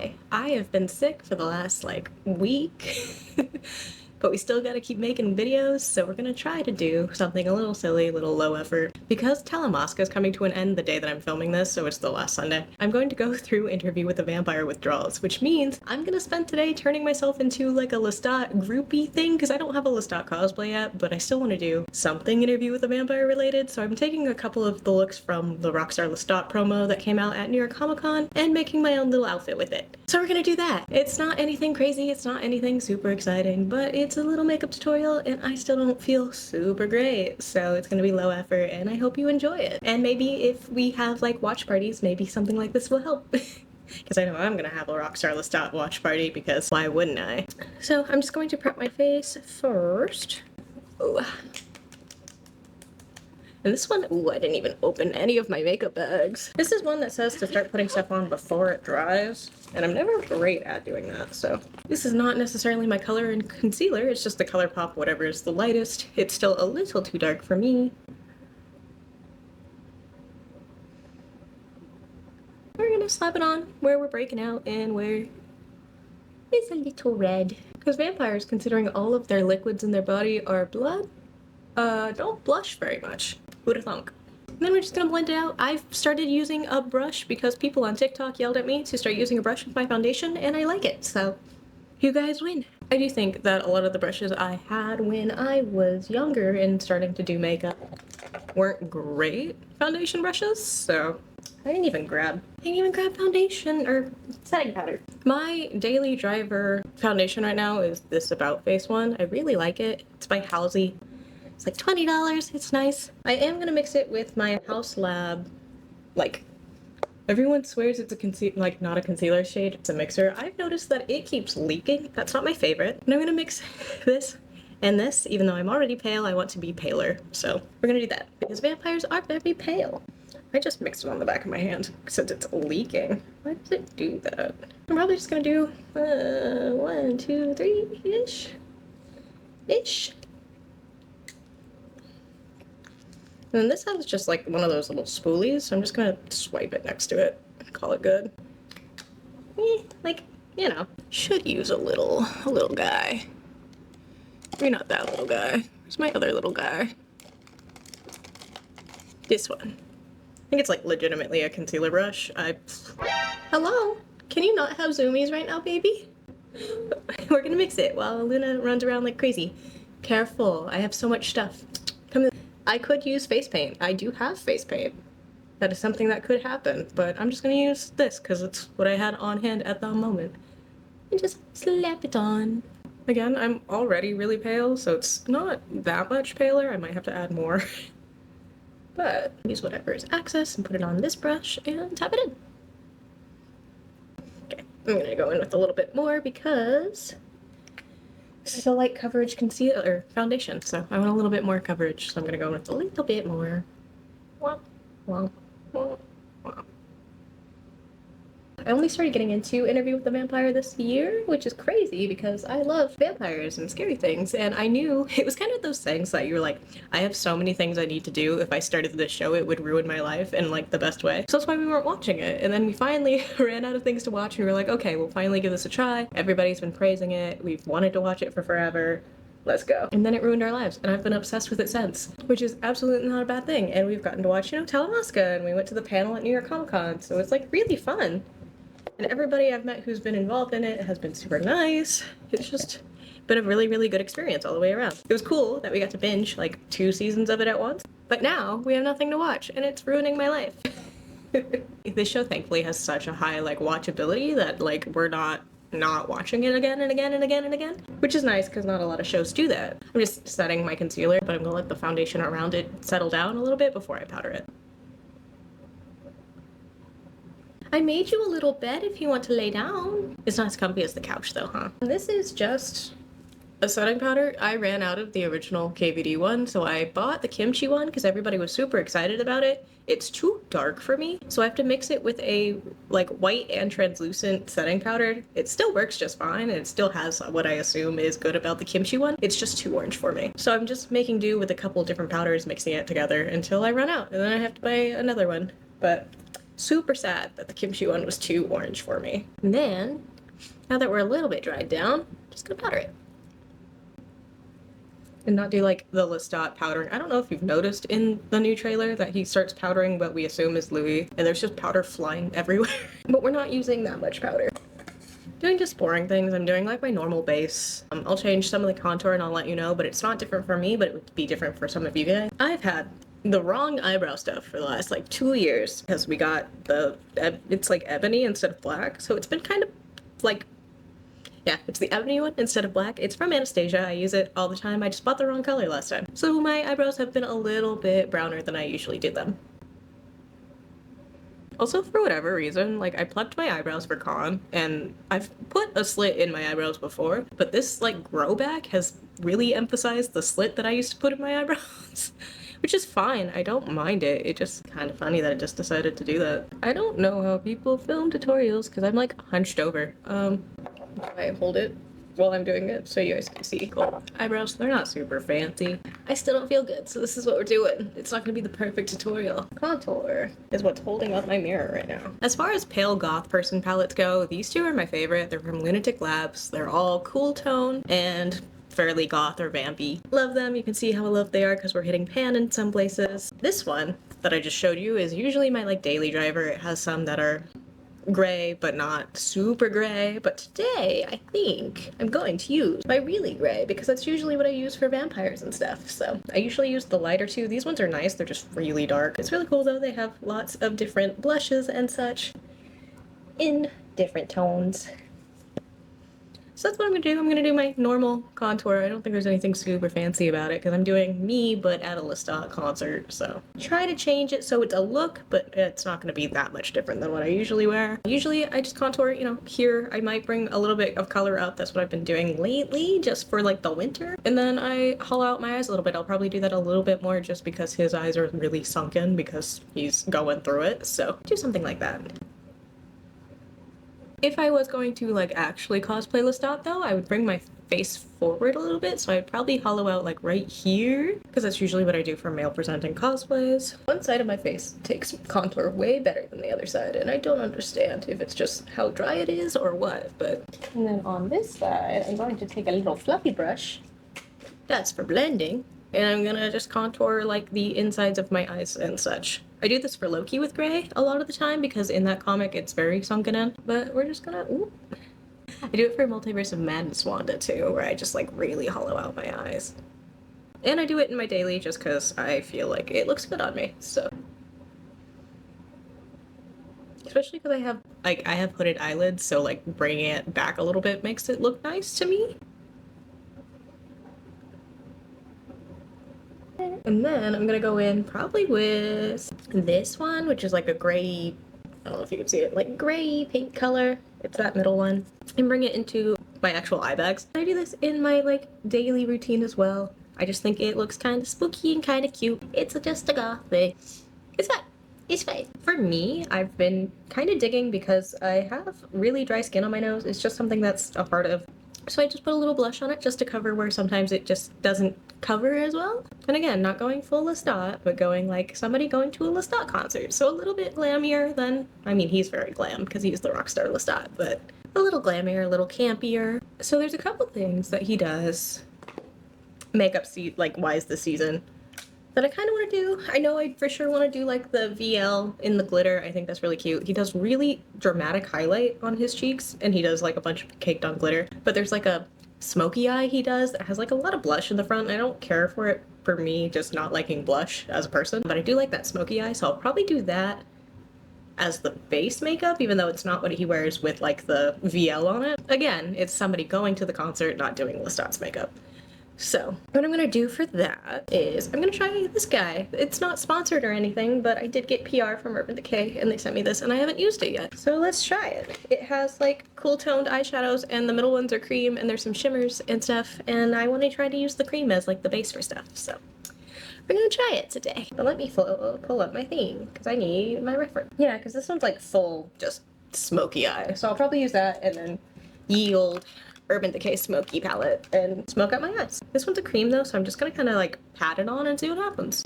Hi, I have been sick for the last like week, but we still gotta keep making videos, so we're gonna try to do something a little silly, a little low effort. Because Telemasca is coming to an end the day that I'm filming this, so it's the last Sunday, I'm going to go through Interview with a Vampire withdrawals, which means I'm gonna spend today turning myself into like a Lestat groupie thing, because I don't have a Lestat cosplay yet, but I still want to do something Interview with a Vampire related, so I'm taking a couple of the looks from the Rockstar Lestat promo that came out at New York Comic Con and making my own little outfit with it. So we're gonna do that. It's not anything crazy, it's not anything super exciting, but it's a little makeup tutorial and I still don't feel super great, so it's gonna be low effort and I hope you enjoy it. And maybe if we have like watch parties, maybe something like this will help. Because I know I'm gonna have a Rockstar Lestat watch party, because why wouldn't I? So I'm just going to prep my face first. Ooh. And this one, ooh, I didn't even open any of my makeup bags. This is one that says to start putting stuff on before it dries, and I'm never great at doing that, so. This is not necessarily my color in concealer, it's just the ColourPop whatever is the lightest. It's still a little too dark for me. We're gonna slap it on where we're breaking out and where it's a little red. Because vampires, considering all of their liquids in their body are blood, don't blush very much. Who'da thunk? And then we're just gonna blend it out. I've started using a brush because people on TikTok yelled at me to start using a brush with my foundation, and I like it, so you guys win. I do think that a lot of the brushes I had when I was younger and starting to do makeup weren't great foundation brushes, so I didn't even grab foundation or setting powder. My daily driver foundation right now is this About Face one. I really like it. It's by Halsey. It's like $20. It's nice. I am gonna mix it with my House Lab, like, everyone swears it's a like not a concealer shade, it's a mixer. I've noticed that it keeps leaking. That's not my favorite. And I'm gonna mix this and this. Even though I'm already pale, I want to be paler. So we're gonna do that because vampires are very pale. I just mixed it on the back of my hand since it's leaking. Why does it do that? I'm probably just gonna do 1, 2, 3-ish. And then this has just like one of those little spoolies, so I'm just gonna swipe it next to it and call it good. Like, you know, should use a little guy. You're not that little guy. Where's my other little guy? This one. I think it's like legitimately a concealer brush. Hello? Can you not have zoomies right now, baby? We're gonna mix it while Luna runs around like crazy. Careful, I have so much stuff. Come in. I could use face paint. I do have face paint. That is something that could happen, but I'm just gonna use this because it's what I had on hand at the moment. And just slap it on. Again, I'm already really pale, so it's not that much paler. I might have to add more. But use whatever is excess and put it on this brush and tap it in. Okay, I'm gonna go in with a little bit more because this is a light coverage concealer foundation, so I want a little bit more coverage, so I'm gonna go with a little bit more. Womp, womp, womp, womp. I only started getting into Interview with the Vampire this year, which is crazy because I love vampires and scary things, and I knew it was kind of those things that you're like, I have so many things I need to do. If I started this show, it would ruin my life in like the best way. So that's why we weren't watching it. And then we finally ran out of things to watch and we were like, okay, we'll finally give this a try. Everybody's been praising it. We've wanted to watch it for forever. Let's go. And then it ruined our lives, and I've been obsessed with it since, which is absolutely not a bad thing. And we've gotten to watch, you know, Telemasca, and we went to the panel at New York Comic Con, so it's like really fun. And everybody I've met who's been involved in it has been super nice. It's just been a really, really good experience all the way around. It was cool that we got to binge like 2 seasons of it at once, but now we have nothing to watch, and it's ruining my life. This show thankfully has such a high like watchability that like we're not watching it again and again and again and again, which is nice because not a lot of shows do that. I'm just setting my concealer, but I'm gonna let the foundation around it settle down a little bit before I powder it. I made you a little bed if you want to lay down. It's not as comfy as the couch though, huh? This is just a setting powder. I ran out of the original KVD one, so I bought the kimchi one because everybody was super excited about it. It's too dark for me, so I have to mix it with a like white and translucent setting powder. It still works just fine, and it still has what I assume is good about the kimchi one. It's just too orange for me. So I'm just making do with a couple different powders, mixing it together until I run out, and then I have to buy another one. But Super sad that the kimchi one was too orange for me. And then, now that we're a little bit dried down, just gonna powder it. And not do like the Lestat powdering. I don't know if you've noticed in the new trailer that he starts powdering what we assume is Louis, and there's just powder flying everywhere. But we're not using that much powder. Doing just boring things. I'm doing like my normal base. I'll change some of the contour and I'll let you know, but it's not different for me, but it would be different for some of you guys. I've had the wrong eyebrow stuff for the last like 2 years because we got it's like ebony instead of black, so it's been kind of like, yeah, it's the ebony one instead of black. It's from Anastasia. I use it all the time. I just bought the wrong color last time, so my eyebrows have been a little bit browner than I usually do them. Also, for whatever reason, like I plucked my eyebrows for con, and I've put a slit in my eyebrows before, but this like grow back has really emphasized the slit that I used to put in my eyebrows. Which is fine, I don't mind it. It's just kind of funny that it just decided to do that. I don't know how people film tutorials because I'm like hunched over. I hold it while I'm doing it so you guys can see. Cool. Eyebrows, they're not super fancy. I still don't feel good, so this is what we're doing. It's not gonna be the perfect tutorial. Contour is what's holding up my mirror right now. As far as pale goth person palettes go, these two are my favorite. They're from Lunatic Labs. They're all cool tone and fairly goth or vampy. Love them. You can see how loved they are because we're hitting pan in some places. This one that I just showed you is usually my like daily driver. It has some that are gray but not super gray, but today I think I'm going to use my really gray because that's usually what I use for vampires and stuff. So I usually use the lighter two. These ones are nice, they're just really dark. It's really cool though. They have lots of different blushes and such in different tones. So that's what I'm gonna do. I'm gonna do my normal contour. I don't think there's anything super fancy about it because I'm doing me but at a Lestat concert. So try to change it so it's a look, but it's not gonna be that much different than what I usually wear. Usually I just contour, you know, here I might bring a little bit of color up. That's what I've been doing lately just for like the winter. And then I hollow out my eyes a little bit. I'll probably do that a little bit more just because his eyes are really sunken because he's going through it. So do something like that. If I was going to like actually cosplay Lestat though, I would bring my face forward a little bit, so I'd probably hollow out like right here, because that's usually what I do for male presenting cosplays. One side of my face takes contour way better than the other side, and I don't understand if it's just how dry it is or what, but... And then on this side, I'm going to take a little fluffy brush. That's for blending. And I'm gonna just contour like the insides of my eyes and such. I do this for Loki with gray a lot of the time because in that comic it's very sunken in, but we're just gonna, ooh. I do it for Multiverse of Madness Wanda too, where I just like really hollow out my eyes. And I do it in my daily just because I feel like it looks good on me, so. Especially because I have hooded eyelids, so like bringing it back a little bit makes it look nice to me. And then I'm gonna go in probably with this one, which is like a gray, I don't know if you can see it, like gray pink color. It's that middle one. And bring it into my actual eye bags. I do this in my like daily routine as well. I just think it looks kind of spooky and kind of cute. It's just a goth thing. It's fine. It's fine. For me, I've been kind of digging because I have really dry skin on my nose. It's just something that's a part of. So I just put a little blush on it just to cover where sometimes it just doesn't cover as well. And again, not going full Lestat, but going like somebody going to a Lestat concert. So a little bit glammier than, I mean, he's very glam because he's the rockstar Lestat, but a little glammier, a little campier. So there's a couple things that he does makeup like wise this season that I kind of want to do. I know I for sure want to do like the VL in the glitter. I think that's really cute. He does really dramatic highlight on his cheeks, and he does like a bunch of caked on glitter. But there's like a smoky eye he does that has like a lot of blush in the front. I don't care for it for me, just not liking blush as a person, but I do like that smoky eye, so I'll probably do that as the base makeup, even though it's not what he wears with like the VL on it. Again, it's somebody going to the concert, not doing Lestat's makeup. So what I'm gonna do for that is I'm gonna try this guy. It's not sponsored or anything, but I did get PR from Urban Decay and they sent me this and I haven't used it yet. So let's try it. It has like cool toned eyeshadows and the middle ones are cream and there's some shimmers and stuff, and I want to try to use the cream as like the base for stuff. So we're gonna try it today. But let me pull up my theme because I need my reference. Yeah, because this one's like full just smoky eye. So I'll probably use that and then ye old Urban Decay Smoky palette and smoke out my eyes. This one's a cream though, so I'm just gonna kind of like pat it on and see what happens.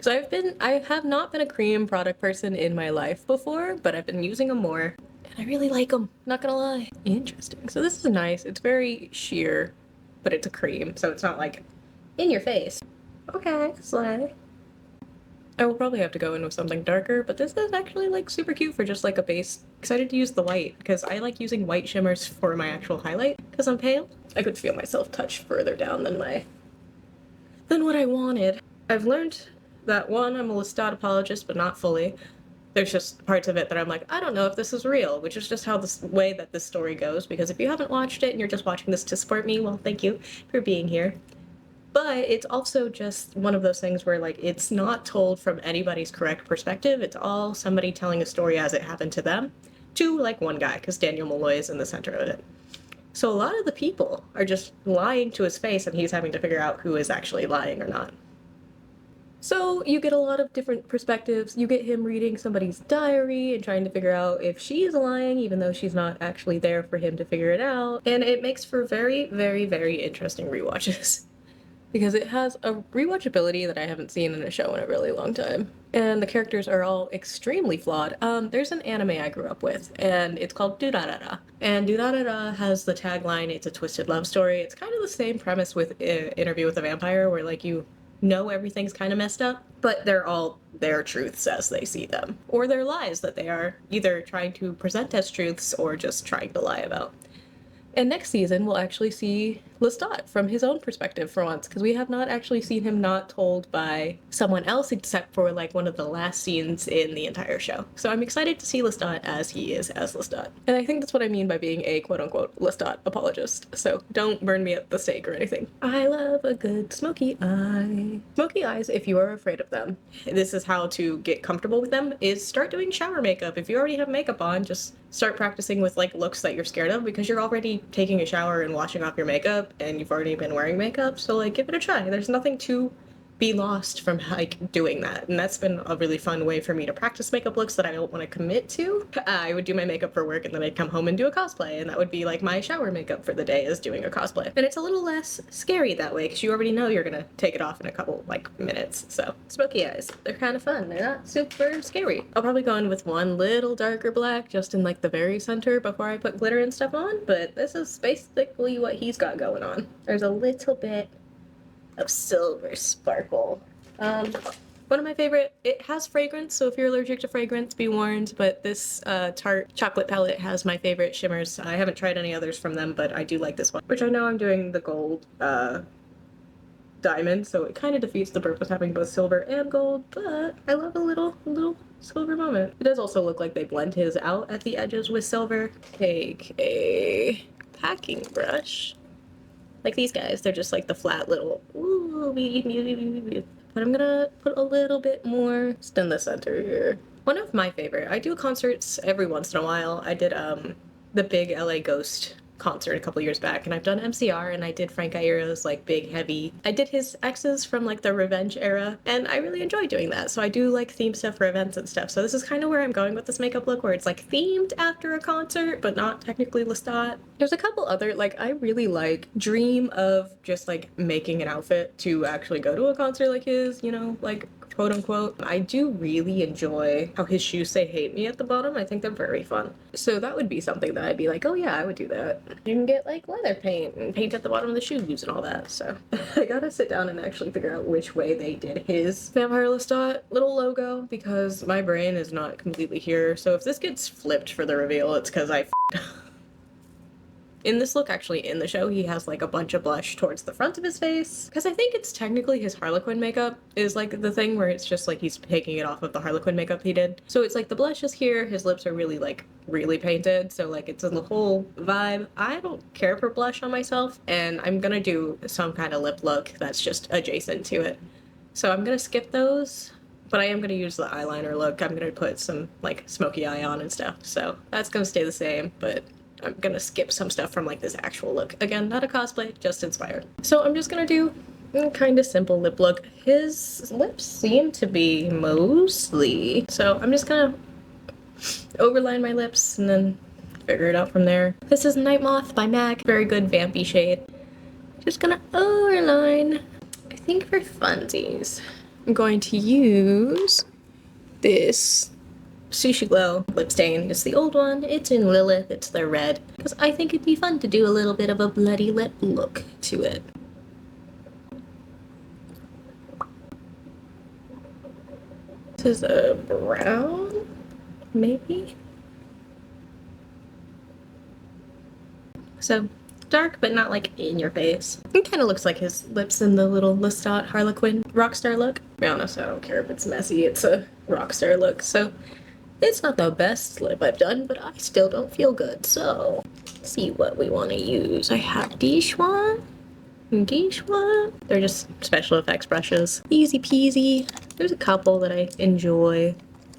So I have not been a cream product person in my life before, but I've been using them more, and I really like them, not gonna lie. Interesting. So this is nice. It's very sheer, but it's a cream, so it's not like in your face. Okay, slay. I will probably have to go in with something darker, but this is actually like super cute for just like a base. Excited to use the white, because I like using white shimmers for my actual highlight, because I'm pale. I could feel myself touch further down than what I wanted. I've learned that one, I'm a Lestat apologist, but not fully. There's just parts of it that I'm like, I don't know if this is real, which is just how this way that this story goes, because if you haven't watched it and you're just watching this to support me, well, thank you for being here. But it's also just one of those things where, like, it's not told from anybody's correct perspective. It's all somebody telling a story as it happened to them, to, like, one guy, because Daniel Malloy is in the center of it. So a lot of the people are just lying to his face, and he's having to figure out who is actually lying or not. So you get a lot of different perspectives. You get him reading somebody's diary and trying to figure out if she's lying, even though she's not actually there for him to figure it out. And it makes for very, very, very interesting rewatches. Because it has a rewatchability that I haven't seen in a show in a really long time. And the characters are all extremely flawed. There's an anime I grew up with, and it's called Durarara. And Durarara has the tagline, it's a twisted love story. It's kind of the same premise with Interview with a Vampire, where like you know everything's kind of messed up, but they're all their truths as they see them. Or their lies that they are either trying to present as truths or just trying to lie about. And next season, we'll actually see Lestat from his own perspective for once, because we have not actually seen him not told by someone else except for like one of the last scenes in the entire show. So I'm excited to see Lestat as he is as Lestat. And I think that's what I mean by being a quote-unquote Lestat apologist. So don't burn me at the stake or anything. I love a good smoky eye. Smoky eyes, if you are afraid of them. This is how to get comfortable with them, is start doing shower makeup. If you already have makeup on, just start practicing with like looks that you're scared of, because you're already taking a shower and washing off your makeup and you've already been wearing makeup, so like give it a try. There's nothing to be lost from like doing that, and that's been a really fun way for me to practice makeup looks that I don't want to commit to. I would do my makeup for work and then I'd come home and do a cosplay, and that would be like my shower makeup for the day, is doing a cosplay. And it's a little less scary that way because you already know you're gonna take it off in a couple like minutes. So smoky eyes, they're kind of fun. They're not super scary. I'll probably go in with one little darker black just in like the very center before I put glitter and stuff on, but this is basically what he's got going on. There's a little bit of silver sparkle. One of my favorite, it has fragrance, so if you're allergic to fragrance, be warned, but this Tarte chocolate palette has my favorite shimmers. I haven't tried any others from them, but I do like this one, which I know I'm doing the gold diamond, so it kind of defeats the purpose having both silver and gold, but I love a little silver moment. It does also look like they blend his out at the edges with silver. Take a packing brush. Like these guys, they're just like the flat little, ooh, but I'm gonna put a little bit more just in the center here. One of my favorite, I do concerts every once in a while. I did the big LA Ghost concert a couple years back, and I've done MCR, and I did Frank Iera's like big heavy. I did his X's from like the Revenge era, and I really enjoy doing that. So I do like theme stuff for events and stuff. So this is kind of where I'm going with this makeup look, where it's like themed after a concert, but not technically Lestat. There's a couple other, like I really like dream of just like making an outfit to actually go to a concert like his, you know, like quote unquote. I do really enjoy how his shoes say hate me at the bottom. I think they're very fun. So that would be something that I'd be like, oh yeah, I would do that. You can get like leather paint and paint at the bottom of the shoes and all that. So I gotta sit down and actually figure out which way they did his Vampire Lestat little logo, because my brain is not completely here. So if this gets flipped for the reveal, it's because I f***ed. In this look, actually, in the show, he has like a bunch of blush towards the front of his face, because I think it's technically his Harlequin makeup is like the thing where it's just like he's taking it off of the Harlequin makeup he did. So it's like the blush is here, his lips are really like really painted, so like it's in the whole vibe. I don't care for blush on myself, and I'm gonna do some kind of lip look that's just adjacent to it. So I'm gonna skip those, but I am gonna use the eyeliner look. I'm gonna put some like smoky eye on and stuff, so that's gonna stay the same, but I'm gonna skip some stuff from like this actual look. Again, not a cosplay, just inspired. So I'm just gonna do a kind of simple lip look. His lips seem to be mostly, so I'm just gonna overline my lips and then figure it out from there. This is Night Moth by MAC, very good vampy shade. Just gonna overline. I think for funsies, I'm going to use this Sushi Glow lip stain. It's the old one. It's in Lilith. It's the red. Because I think it'd be fun to do a little bit of a bloody lip look to it. This is a brown, maybe? So dark, but not like in your face. It kind of looks like his lips in the little Lestat Harlequin rockstar look. To be honest, I don't care if it's messy. It's a rockstar look, so it's not the best lip I've done, but I still don't feel good. So let's see what we want to use. I have these one. They're just special effects brushes. Easy peasy. There's a couple that I enjoy.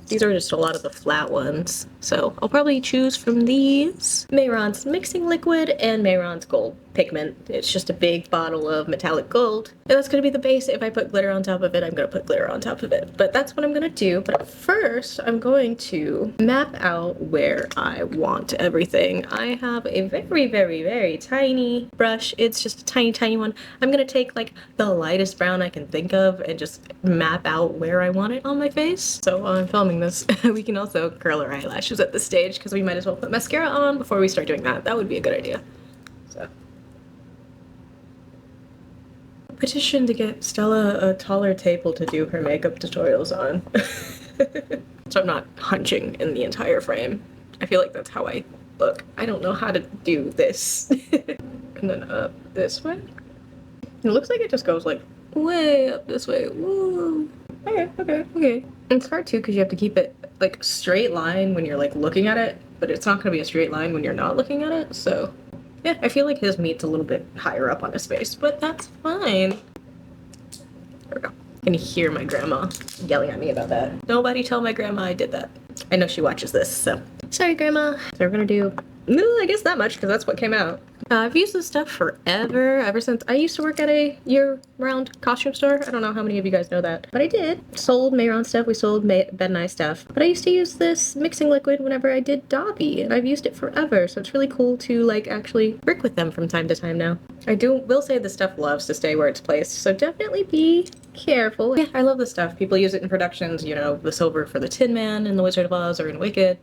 These are just a lot of the flat ones. So I'll probably choose from these. Mehron's mixing liquid and Mehron's gold pigment. It's just a big bottle of metallic gold. And that's gonna be the base. If I put glitter on top of it, I'm gonna put glitter on top of it. But that's what I'm gonna do. But first, I'm going to map out where I want everything. I have a very, very, very tiny brush. It's just a tiny, tiny one. I'm gonna take like the lightest brown I can think of and just map out where I want it on my face. So while I'm filming this, we can also curl our eyelashes at this stage because we might as well put mascara on before we start doing that. That would be a good idea. So. Petition to get Stella a taller table to do her makeup tutorials on. So I'm not hunching in the entire frame. I feel like that's how I look. I don't know how to do this. And then up this way. It looks like it just goes like way up this way. Woo. Okay. It's hard too because you have to keep it like straight line when you're like looking at it, but it's not gonna be a straight line when you're not looking at it, so. Yeah, I feel like his meat's a little bit higher up on his face, but that's fine. There we go. I can hear my grandma yelling at me about that. Nobody tell my grandma I did that. I know she watches this, so. Sorry, Grandma. So we're gonna do, I guess that much, because that's what came out. I've used this stuff forever, ever since I used to work at a year-round costume store. I don't know how many of you guys know that, but I did. Sold Mehron stuff, we sold Bed and Eye stuff. But I used to use this mixing liquid whenever I did Dobby, and I've used it forever, so it's really cool to like actually work with them from time to time now. Will say this stuff loves to stay where it's placed, so definitely be careful. Yeah, I love this stuff. People use it in productions, you know, the silver for the Tin Man in The Wizard of Oz or in Wicked.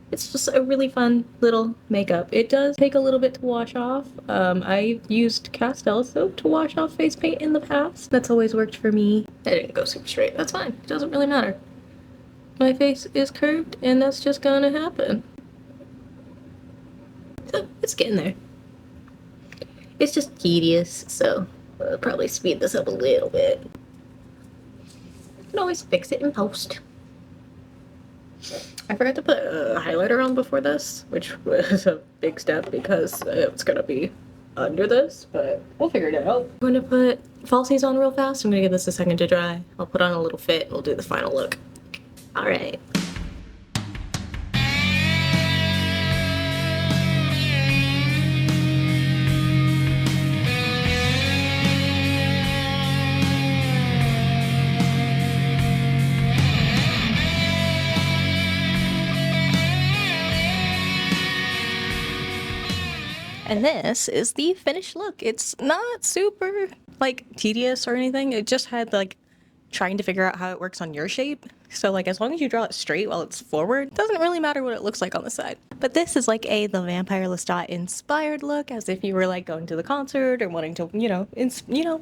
It's just a really fun little makeup. It does take a little bit to wash off. I've used Castell soap to wash off face paint in the past. That's always worked for me. I didn't go super straight. That's fine. It doesn't really matter. My face is curved and that's just gonna happen. So it's getting there. It's just tedious, so I'll probably speed this up a little bit. You can always fix it in post. I forgot to put a highlighter on before this, which was a big step because it's gonna be under this, but we'll figure it out. I'm gonna put falsies on real fast. I'm gonna give this a second to dry. I'll put on a little fit and we'll do the final look. All right. And this is the finished look. It's not super, like, tedious or anything. It just had, like, trying to figure out how it works on your shape. So, like, as long as you draw it straight while it's forward, it doesn't really matter what it looks like on the side. But this is, like, the Vampire Lestat inspired look, as if you were, like, going to the concert or wanting to, you know,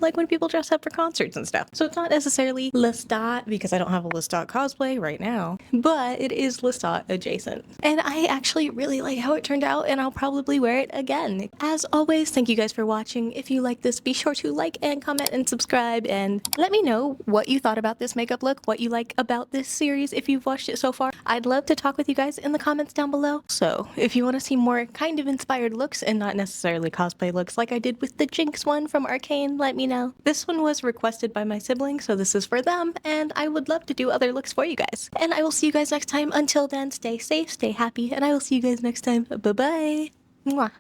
like when people dress up for concerts and stuff. So it's not necessarily Lestat, because I don't have a Lestat cosplay right now, but it is Lestat adjacent. And I actually really like how it turned out, and I'll probably wear it again. As always, thank you guys for watching. If you like this, be sure to like and comment and subscribe, and let me know what you thought about this makeup look, what you like about this series if you've watched it so far. I'd love to talk with you guys in the comments down below. So if you want to see more kind of inspired looks and not necessarily cosplay looks like I did with the Jinx one from Arcane, let me know. This one was requested by my siblings, so this is for them, and I would love to do other looks for you guys. And I will see you guys next time. Until then, stay safe, stay happy, and I will see you guys next time. Bye-bye. Mwah.